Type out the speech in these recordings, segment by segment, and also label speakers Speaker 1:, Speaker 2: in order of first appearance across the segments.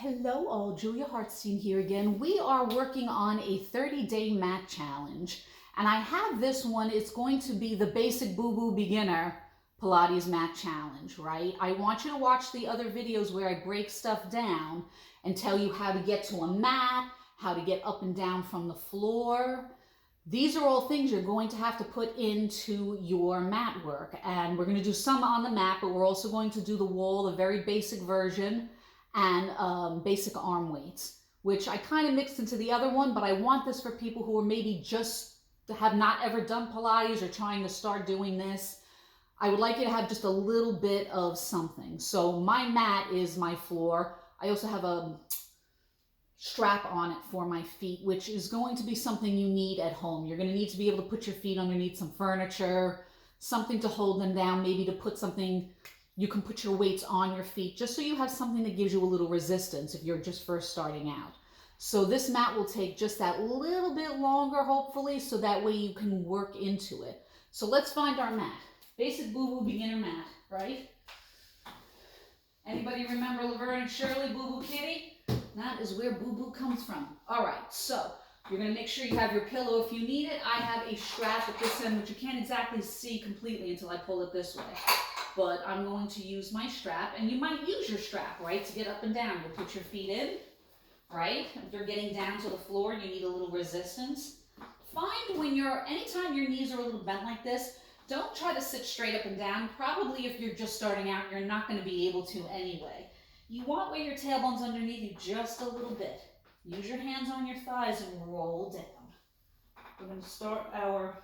Speaker 1: Hello all, Julia Hartstein here again. We are working on a 30-day mat challenge, and I have this one. It's going to be the basic boo-boo beginner Pilates mat challenge, right? I want you to watch the other videos where I break stuff down and tell you how to get to a mat, how to get up and down from the floor. These are all things you're going to have to put into your mat work, and we're going to do some on the mat, but we're also going to do the wall, the very basic version, and basic arm weights, which I kind of mixed into the other one, but I want this for people who are maybe just have not ever done Pilates or trying to start doing this. I would like you to have just a little bit of something. So my mat is my floor. I also have a strap on it for my feet, which is going to be something you need at home. You're going to need to be able to put your feet underneath some furniture, something to hold them down, maybe to put something. You can put your weights on your feet just so you have something that gives you a little resistance if you're just first starting out. So this mat will take just that little bit longer, hopefully, so that way you can work into it. So let's find our mat. Basic boo-boo beginner mat, right? Anybody remember Laverne and Shirley, Boo Boo Kitty? That is where boo-boo comes from. All right, so you're going to make sure you have your pillow if you need it. I have a strap at this end, which you can't exactly see completely until I pull it this way. But I'm going to use my strap, and you might use your strap, right, to get up and down. You'll put your feet in, right? If you're getting down to the floor, you need a little resistance. Find anytime your knees are a little bent like this, don't try to sit straight up and down. Probably if you're just starting out, you're not going to be able to anyway. You want where your tailbone's underneath you just a little bit. Use your hands on your thighs and roll down. We're going to start our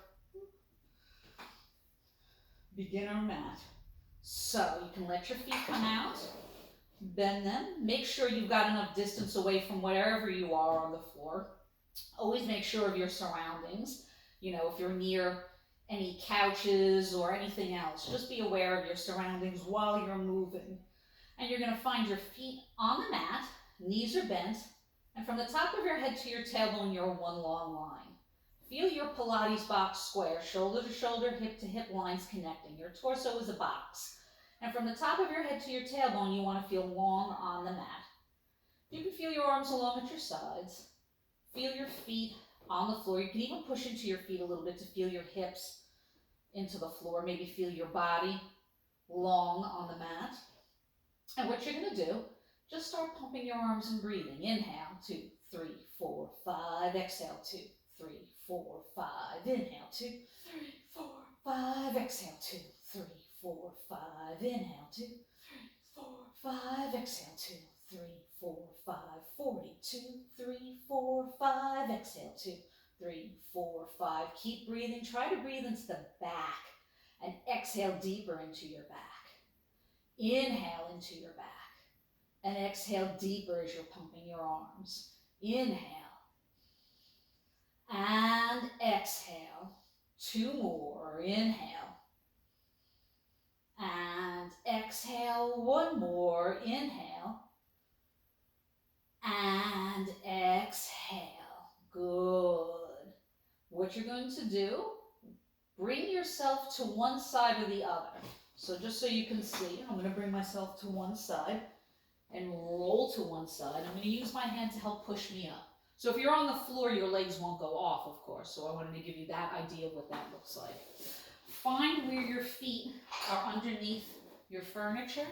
Speaker 1: beginner mat. So you can let your feet come out, bend them, make sure you've got enough distance away from wherever you are on the floor. Always make sure of your surroundings. You know, if you're near any couches or anything else, just be aware of your surroundings while you're moving. And you're going to find your feet on the mat, knees are bent, and from the top of your head to your tailbone, you're one long line. Feel your Pilates box square, shoulder to shoulder, hip to hip lines connecting. Your torso is a box. And from the top of your head to your tailbone, you want to feel long on the mat. You can feel your arms along at your sides. Feel your feet on the floor. You can even push into your feet a little bit to feel your hips into the floor. Maybe feel your body long on the mat. And what you're going to do, just start pumping your arms and breathing. Inhale, 2, 3, 4, 5. Exhale, 2, 3, 4, 5. Inhale, 2, 3, 4, 5. Exhale, 2, 3, 4, 5. Inhale, 2, 3, 4, 5. Exhale, 2, 3, 4, 5. 42, 3, 4, 5. Exhale, 2, 3, 4, 5. Keep breathing. Try to breathe into the back and exhale deeper into your back. Inhale into your back and exhale deeper as you're pumping your arms. Inhale and exhale. 2 more. Inhale and exhale. 1 more. Inhale and exhale. Good. What you're going to do, bring yourself to one side or the other. So just so you can see, I'm going to bring myself to one side and roll to one side. I'm going to use my hand to help push me up. So if you're on the floor, your legs won't go off, of course. So I wanted to give you that idea of what that looks like. Find where your feet are underneath your furniture,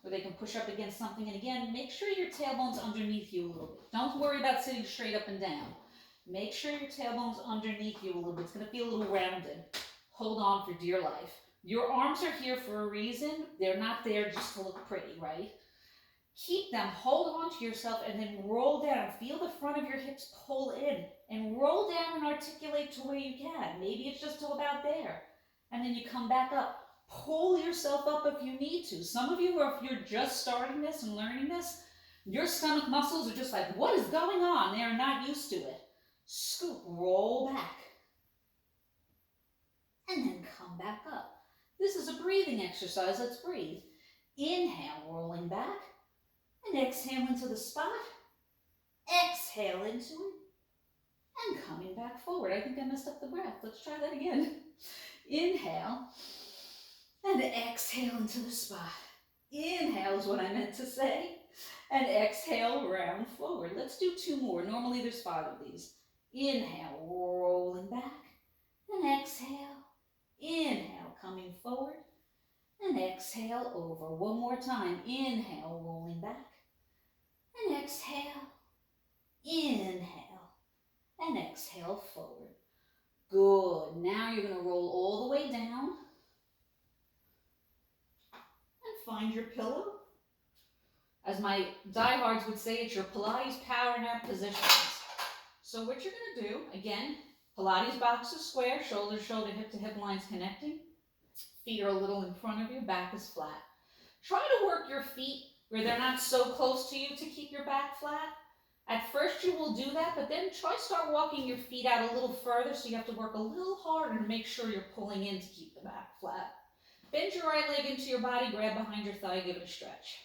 Speaker 1: where they can push up against something. And again, make sure your tailbone's underneath you a little bit. Don't worry about sitting straight up and down. Make sure your tailbone's underneath you a little bit. It's going to feel a little rounded. Hold on for dear life. Your arms are here for a reason. They're not there just to look pretty, right? Keep them, hold on to yourself, and then roll down. Feel the front of your hips pull in, and roll down and articulate to where you can. Maybe it's just till about there. And then you come back up. Pull yourself up if you need to. Some of you, if you're just starting this and learning this, your stomach muscles are just like, what is going on? They're not used to it. Scoop, roll back. And then come back up. This is a breathing exercise. Let's breathe. Inhale, rolling back. And exhale into the spot. Exhale into it. And coming back forward. I think I messed up the breath. Let's try that again. Inhale. And exhale into the spot. Inhale is what I meant to say. And exhale, round forward. Let's do 2 more. Normally there's 5 of these. Inhale, rolling back. And exhale. Inhale, coming forward. And exhale, over. One more time. Inhale, rolling back. And exhale. Inhale. And exhale, forward. Good. Now you're going to roll all the way down. And find your pillow. As my diehards would say, it's your Pilates power nap positions. So what you're going to do, again, Pilates box is square, shoulder to shoulder, hip to hip lines connecting. Feet are a little in front of you, back is flat. Try to work your feet where they're not so close to you to keep your back flat. At first you will do that, but then try start walking your feet out a little further so you have to work a little harder to make sure you're pulling in to keep the back flat. Bend your right leg into your body, grab behind your thigh, give it a stretch.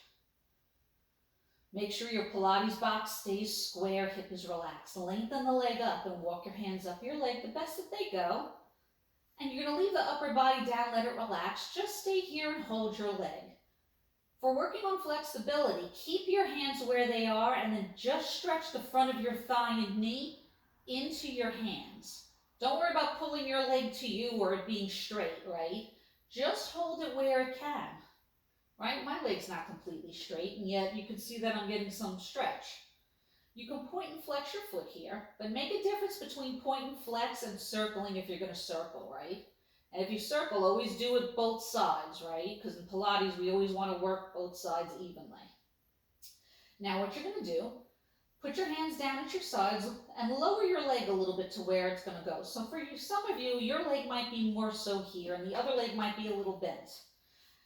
Speaker 1: Make sure your Pilates box stays square, hip is relaxed. Lengthen the leg up and walk your hands up your leg the best that they go. And you're going to leave the upper body down, let it relax. Just stay here and hold your leg. For working on flexibility, keep your hands where they are and then just stretch the front of your thigh and knee into your hands. Don't worry about pulling your leg to you or it being straight, right? Just hold it where it can. Right? My leg's not completely straight, and yet you can see that I'm getting some stretch. You can point and flex your foot here, but make a difference between point and flex and circling if you're going to circle, right? And if you circle, always do it both sides, right? Because in Pilates, we always want to work both sides evenly. Now what you're going to do, put your hands down at your sides and lower your leg a little bit to where it's going to go. So for you, some of you, your leg might be more so here, and the other leg might be a little bent.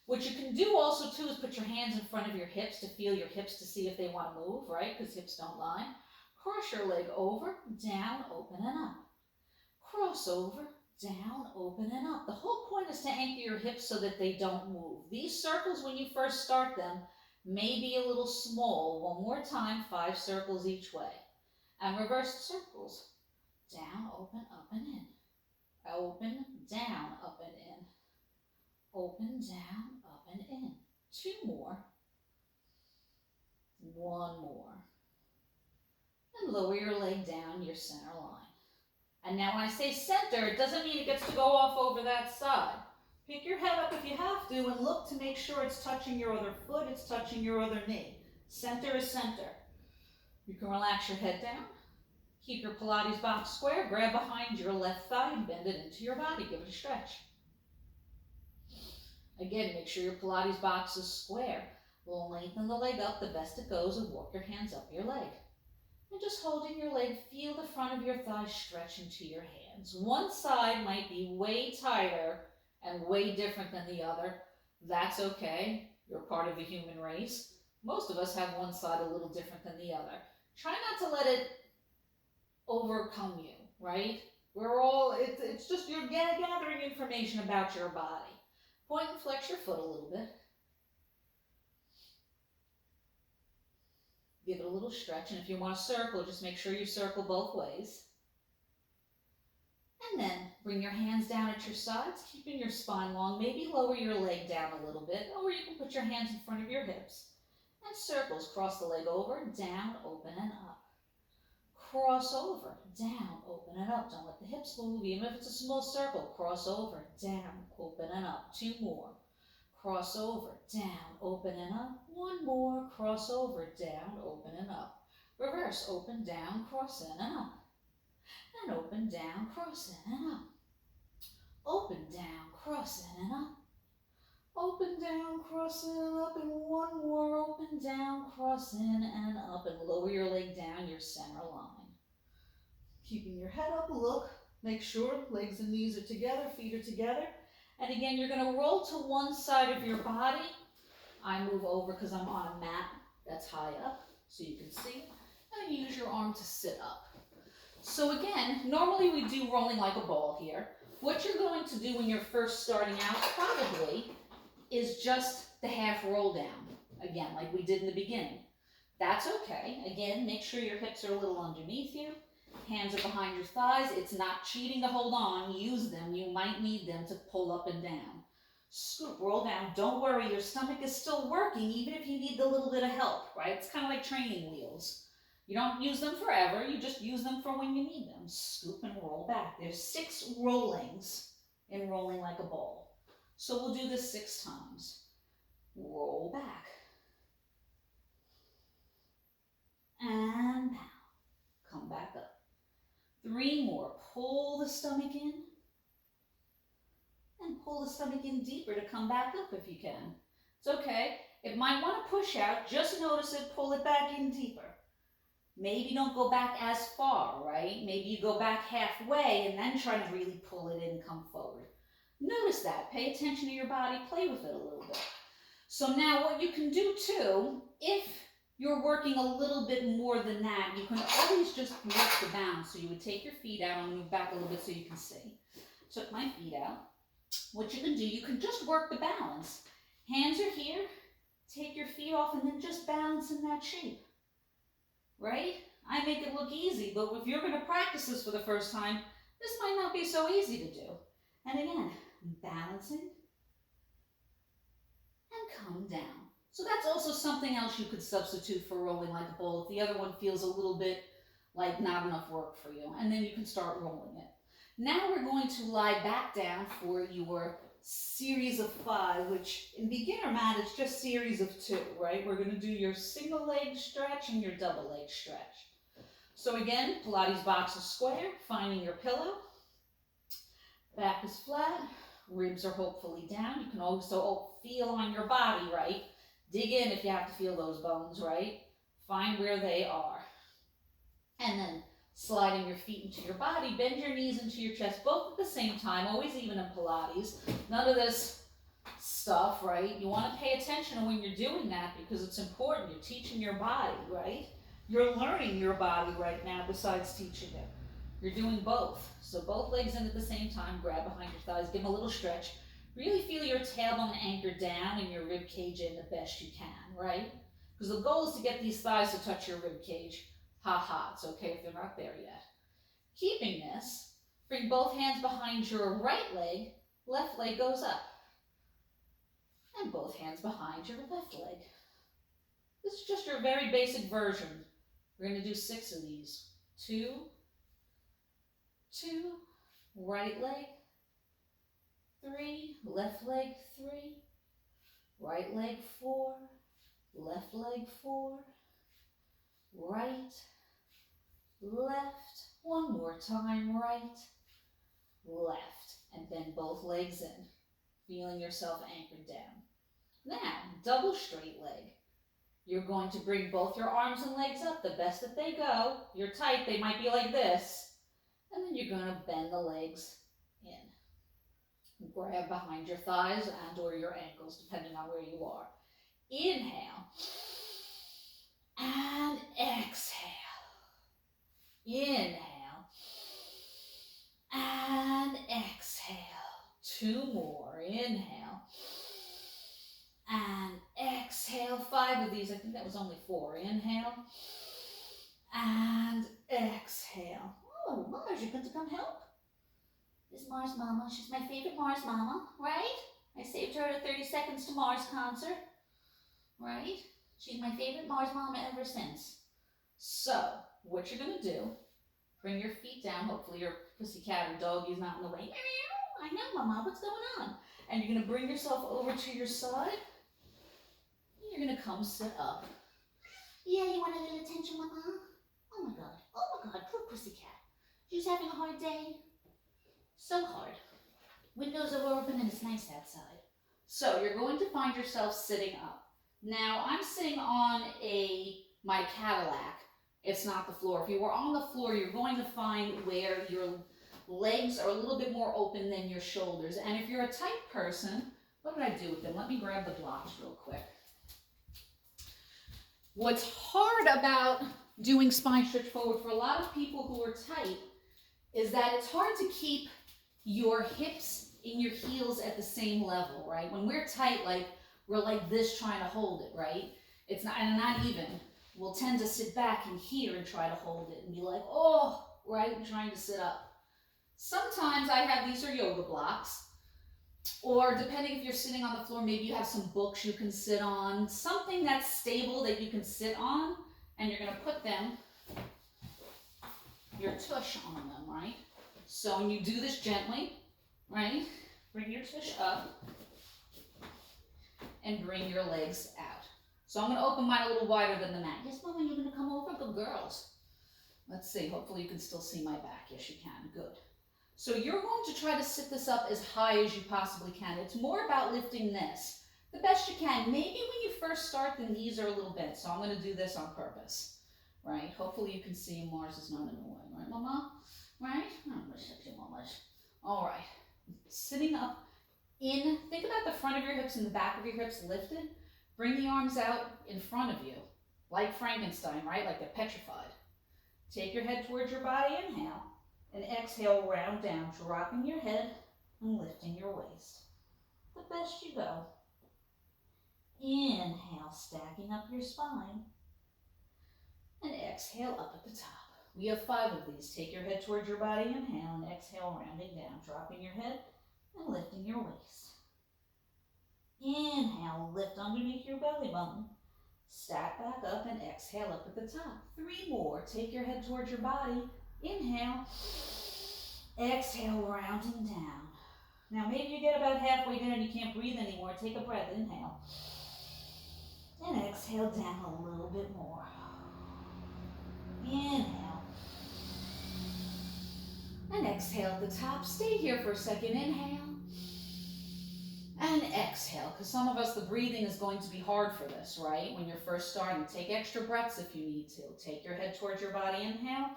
Speaker 1: What you can do also too is put your hands in front of your hips to feel your hips to see if they want to move, right? Because hips don't lie. Cross your leg over, down, open and up. Cross over, down, open and up. The whole point is to anchor your hips so that they don't move. These circles, when you first start them, may be a little small. One more time, 5 circles each way. And reverse the circles. Down, open, up and in. Open, down, up and in. Open, down, up and in. 2 more. 1 more. And lower your leg down your center line. And now when I say center, it doesn't mean it gets to go off over that side. Pick your head up if you have to and look to make sure it's touching your other foot, it's touching your other knee. Center is center. You can relax your head down. Keep your Pilates box square. Grab behind your left thigh and bend it into your body. Give it a stretch. Again, make sure your Pilates box is square. We'll lengthen the leg up the best it goes and walk your hands up your leg. And just holding your leg, feel the front of your thigh stretch into your hands. One side might be way tighter and way different than the other. That's okay. You're part of the human race. Most of us have one side a little different than the other. Try not to let it overcome you, right? It's just you're gathering information about your body. Point and flex your foot a little bit. Give it a little stretch, and if you want to circle, just make sure you circle both ways. And then bring your hands down at your sides, keeping your spine long. Maybe lower your leg down a little bit, or you can put your hands in front of your hips. And circles, cross the leg over, down, open, and up. Cross over, down, open, and up. Don't let the hips move, even if it's a small circle. Cross over, down, open, and up. 2 more. Cross over, down, open and up. 1 more, cross over, down, open and up. Reverse, open, down, cross in and up. And open, down, cross in and up. Open, down, cross in and up. Open, down, cross in and up. And 1 more, open, down, cross in and up. And lower your leg down your center line. Keeping your head up, look. Make sure legs and knees are together, feet are together. And again, you're going to roll to one side of your body. I move over because I'm on a mat that's high up, so you can see. And use your arm to sit up. So again, normally we do rolling like a ball here. What you're going to do when you're first starting out probably is just the half roll down. Again, like we did in the beginning. That's okay. Again, make sure your hips are a little underneath you. Hands are behind your thighs. It's not cheating to hold on. Use them. You might need them to pull up and down. Scoop, roll down. Don't worry, your stomach is still working even if you need a little bit of help, right? It's kind of like training wheels. You don't use them forever, you just use them for when you need them. Scoop and roll back. There's 6 rollings in rolling like a ball. So we'll do this 6 times. Roll back. And down. Come back up. 3 more. Pull the stomach in. And pull the stomach in deeper to come back up if you can. It's okay. It might want to push out. Just notice it. Pull it back in deeper. Maybe don't go back as far, right? Maybe you go back halfway and then try to really pull it in and come forward. Notice that. Pay attention to your body. Play with it a little bit. So now what you can do too, if you're working a little bit more than that, you can always just work the bounce. So you would take your feet out and move back a little bit so you can see. Took my feet out. What you can do, you can just work the balance. Hands are here. Take your feet off and then just balance in that shape. Right? I make it look easy, but if you're going to practice this for the first time, this might not be so easy to do. And again, balancing and come down. So that's also something else you could substitute for rolling like a ball if the other one feels a little bit like not enough work for you. And then you can start rolling it. Now we're going to lie back down for your series of 5, which in beginner mat is just series of 2, right? We're going to do your single leg stretch and your double leg stretch. So again, Pilates box is square, finding your pillow. Back is flat, ribs are hopefully down. You can also feel on your body, right? Dig in if you have to feel those bones, right? Find where they are. And then sliding your feet into your body, bend your knees into your chest, both at the same time, always even in Pilates. None of this stuff, right? You want to pay attention when you're doing that because it's important. You're teaching your body, right? You're learning your body right now besides teaching it. You're doing both. So both legs in at the same time, grab behind your thighs, give them a little stretch. Really feel your tailbone anchor down and your rib cage in the best you can, right? Because the goal is to get these thighs to touch your rib cage. Ha, it's okay if they're not there yet. Keeping this, bring both hands behind your right leg, left leg goes up. And both hands behind your left leg. This is just your very basic version. We're going to do 6 of these. 2, 2, right leg, 3, left leg 3, right leg 4, left leg 4, right, left, one more time, right, left, and bend both legs in, feeling yourself anchored down. Now, double straight leg. You're going to bring both your arms and legs up the best that they go. You're tight, they might be like this. And then you're going to bend the legs in. Grab behind your thighs and or your ankles, depending on where you are. Inhale. And exhale. Inhale. And exhale. 2 more. Inhale. And exhale. 5 of these. I think that was only 4. Inhale. And exhale. Oh, Mars, you're going to come help? This is Mars Mama. She's my favorite Mars Mama, right? I saved her at a 30 Seconds to Mars concert, right? She's my favorite Mars Mama ever since. So, what you're going to do, bring your feet down. Hopefully your pussycat or doggy's not in the way. I know, Mama, what's going on? And you're going to bring yourself over to your side. You're going to come sit up. Yeah, you want a little attention, Mama? Oh my God, poor pussycat. She's having a hard day. So hard. Windows are open and it's nice outside. So you're going to find yourself sitting up. Now I'm sitting on my Cadillac. It's not the floor. If you were on the floor, you're going to find where your legs are a little bit more open than your shoulders. And if you're a tight person, what did I do with them? Let me grab the blocks real quick. What's hard about doing spine stretch forward for a lot of people who are tight is that it's hard to keep your hips and your heels at the same level, right? When we're tight, like we're like this trying to hold it, right? It's not, and not even. We'll tend to sit back in here and try to hold it and be like, oh, right, and trying to sit up. Sometimes I have, these are yoga blocks. Or depending if you're sitting on the floor, maybe you have some books you can sit on, something that's stable that you can sit on, and you're gonna put your tush on them, right? So when you do this gently, right? Bring your tush up and bring your legs out. So I'm gonna open mine a little wider than the mat. Yes, Mama, you're gonna come over? Good girls. Let's see, hopefully you can still see my back. Yes, you can, good. So you're going to try to sit this up as high as you possibly can. It's more about lifting this the best you can. Maybe when you first start, the knees are a little bent, so I'm gonna do this on purpose, right? Hopefully you can see Mars is not in the way, right, Mama? Right? I'm gonna shut you, Mama. All right, sitting up in, think about the front of your hips and the back of your hips lifted. Bring the arms out in front of you, like Frankenstein, right? Like they're petrified. Take your head towards your body, inhale, and exhale, round down, dropping your head and lifting your waist. The best you go. Inhale, stacking up your spine, and exhale up at the top. We have 5 of these. Take your head towards your body, inhale, and exhale, rounding down, dropping your head and lifting your waist. Inhale, lift underneath your belly button. Stack back up and exhale up at the top. 3 more. Take your head towards your body. Inhale. Exhale, rounding down. Now maybe you get about halfway down and you can't breathe anymore. Take a breath. Inhale. And exhale down a little bit more. Inhale. And exhale at the top. Stay here for a second. Inhale. And exhale, because some of us, the breathing is going to be hard for this, right? When you're first starting, take extra breaths if you need to. Take your head towards your body, inhale,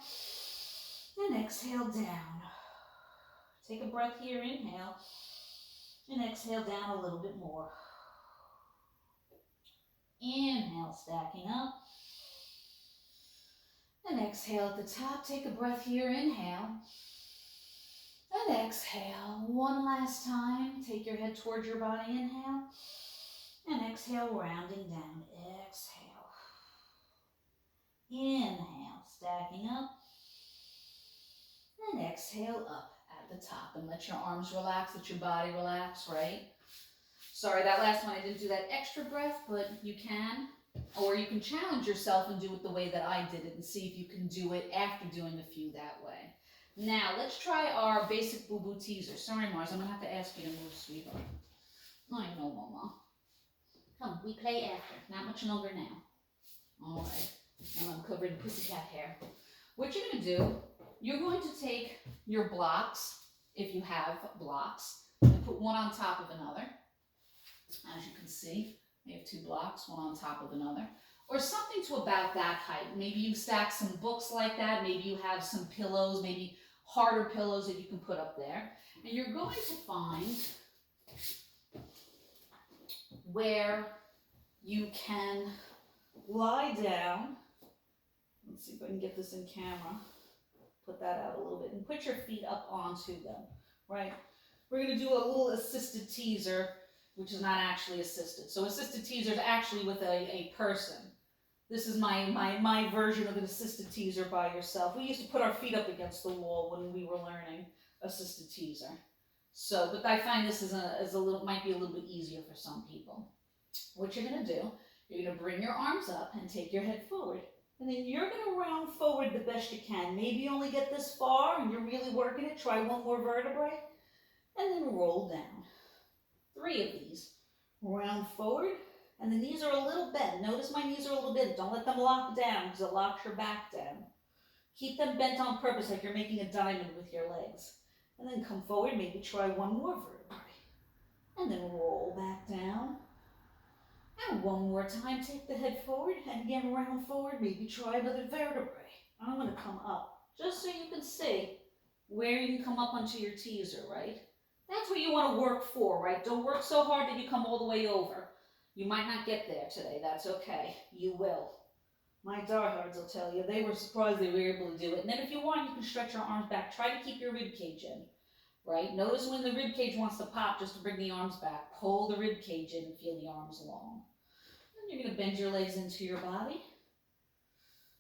Speaker 1: and exhale down. Take a breath here, inhale, and exhale down a little bit more. Inhale, stacking up, and exhale at the top. Take a breath here, inhale, and exhale. One last time. Take your head towards your body. Inhale. And exhale, rounding down. Exhale. Inhale, stacking up. And exhale up at the top. And let your arms relax, let your body relax, right? Sorry, that last one I didn't do that extra breath, but you can. Or you can challenge yourself and do it the way that I did it and see if you can do it after doing a few that way. Now, let's try our basic boo-boo teaser. Sorry, Mars, I'm going to have to ask you to move, sweetheart. I know, Mama. Come, we play after. Not much longer now. All right. And I'm covered in pussycat hair. What you're going to do, you're going to take your blocks, if you have blocks, and put one on top of another. As you can see, we have 2 blocks, one on top of another. Or something to about that height. Maybe you stack some books like that. Maybe you have some pillows, maybe harder pillows that you can put up there. And you're going to find where you can lie down. Let's see if I can get this in camera. Put that out a little bit and put your feet up onto them, right? We're going to do a little assisted teaser, which is not actually assisted. So assisted teaser is actually with a person. This is my version of an assisted teaser by yourself. We used to put our feet up against the wall when we were learning assisted teaser. So, but I find this is might be a little bit easier for some people. What you're going to do, you're going to bring your arms up and take your head forward. And then you're going to round forward the best you can. Maybe you only get this far and you're really working it. Try 1 more vertebrae. And then roll down. 3 of these. Round forward. And the knees are a little bent. Notice my knees are a little bent. Don't let them lock down because it locks your back down. Keep them bent on purpose like you're making a diamond with your legs. And then come forward, maybe try 1 more vertebrae. And then roll back down. And 1 more time, take the head forward and again round forward, maybe try another vertebrae. I'm going to come up just so you can see where you can come up onto your teaser, right? That's what you want to work for, right? Don't work so hard that you come all the way over. You might not get there today. That's okay. You will. My diehards will tell you. They were surprised they were able to do it. And then if you want, you can stretch your arms back. Try to keep your rib cage in, right? Notice when the rib cage wants to pop, just to bring the arms back. Pull the rib cage in and feel the arms long. Then you're going to bend your legs into your body.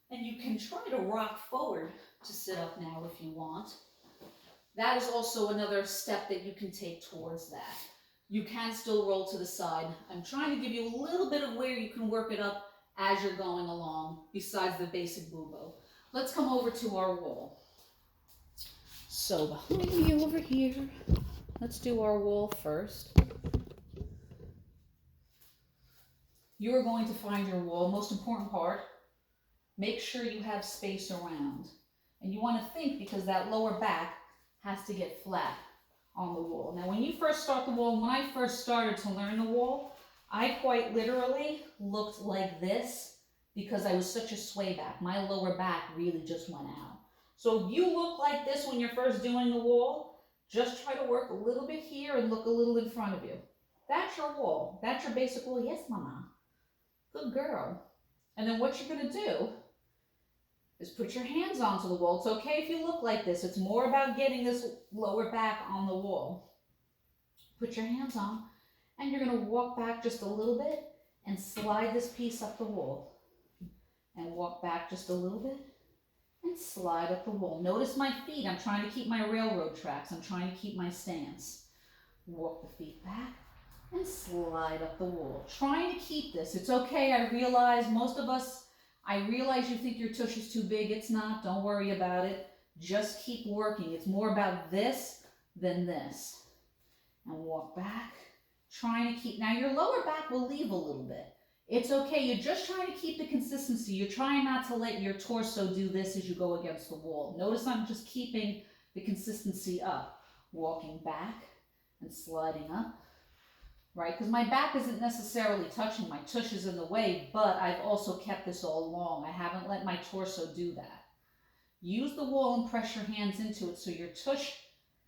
Speaker 1: And you can try to rock forward to sit up now if you want. That is also another step that you can take towards that. you can still roll to the side. I'm trying to give you a little bit of where you can work it up as you're going along, besides the basic bubo. Let's come over to our wall. So behind me over here, let's do our wall first. You are going to find your wall. Most important part, make sure you have space around. And you want to think, because that lower back has to get flat on the wall. Now when you first start the wall, when I first started to learn the wall, I quite literally looked like this because I was such a sway back. My lower back really just went out. So if you look like this when you're first doing the wall, just try to work a little bit here and look a little in front of you. That's your wall. That's your basic wall. Yes, mama. Good girl. And then what you're going to do is put your hands onto the wall. It's okay if you look like this. It's more about getting this lower back on the wall. Put your hands on, and you're going to walk back just a little bit and slide this piece up the wall. And walk back just a little bit and slide up the wall. Notice my feet. I'm trying to keep my railroad tracks. I'm trying to keep my stance. Walk the feet back and slide up the wall. Trying to keep this. It's okay. I realize most of us, I realize you think your tush is too big. It's not. Don't worry about it. Just keep working. It's more about this than this. And walk back. Trying to keep, now your lower back will leave a little bit. It's okay. You're just trying to keep the consistency. You're trying not to let your torso do this as you go against the wall. Notice I'm just keeping the consistency up. Walking back and sliding up. Right? Because my back isn't necessarily touching, my tush is in the way, but I've also kept this all long. I haven't let my torso do that. Use the wall and press your hands into it so your tush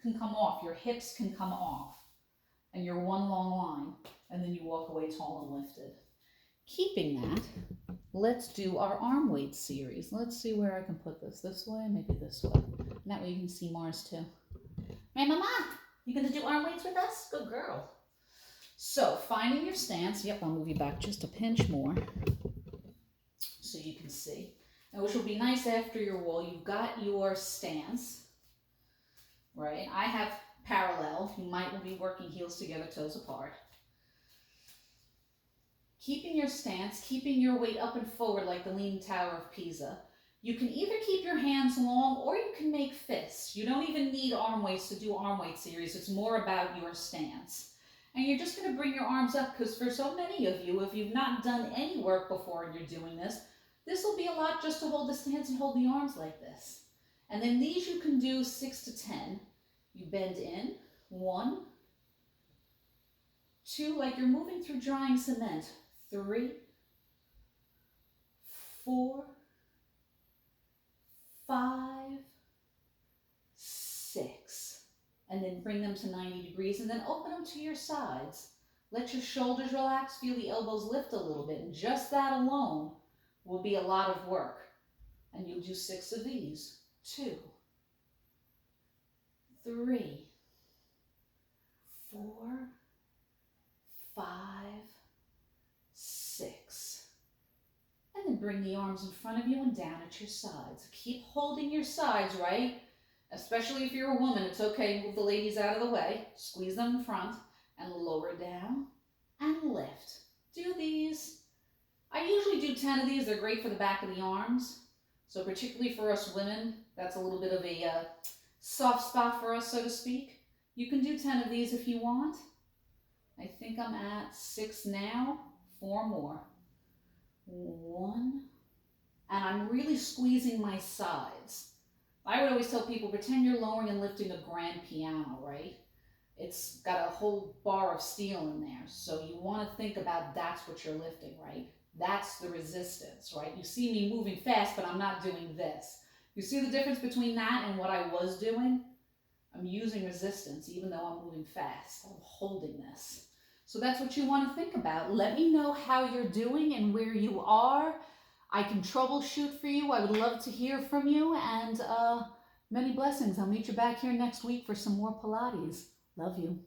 Speaker 1: can come off, your hips can come off, and you're one long line, and then you walk away tall and lifted. Keeping that, let's do our arm weight series. Let's see where I can put this way, maybe this way. And that way you can see Mars too. Hey mama, you gonna do arm weights with us? Good girl. So, finding your stance, yep, I'll move you back just a pinch more so you can see. Now, which will be nice after your wall, you've got your stance, right? I have parallel. You might be working heels together, toes apart. Keeping your stance, keeping your weight up and forward like the Leaning Tower of Pisa. You can either keep your hands long or you can make fists. You don't even need arm weights to do arm weight series. It's more about your stance. And you're just going to bring your arms up, because for so many of you, if you've not done any work before and you're doing this, this will be a lot just to hold the stance and hold the arms like this. And then these you can do 6 to 10. You bend in, 1, 2, like you're moving through drying cement, 3, 4, 5, 6. And then bring them to 90 degrees and then open them to your sides. Let your shoulders relax, feel the elbows lift a little bit, and just that alone will be a lot of work. And you'll do 6 of these. 2, 3, 4, 5, 6. And then bring the arms in front of you and down at your sides. Keep holding your sides, right? Especially if you're a woman, it's okay, move the ladies out of the way, squeeze them in front, and lower down, and lift. Do these. I usually do 10 of these. They're great for the back of the arms. So particularly for us women, that's a little bit of a soft spot for us, so to speak. You can do 10 of these if you want. I think I'm at 6 now, 4 more. 1, and I'm really squeezing my sides. I would always tell people, pretend you're lowering and lifting a grand piano, right? It's got a whole bar of steel in there. So you want to think about that's what you're lifting, right? That's the resistance, right? You see me moving fast, but I'm not doing this. You see the difference between that and what I was doing? I'm using resistance, even though I'm moving fast. I'm holding this. So that's what you want to think about. Let me know how you're doing and where you are. I can troubleshoot for you. I would love to hear from you, and many blessings. I'll meet you back here next week for some more Pilates. Love you.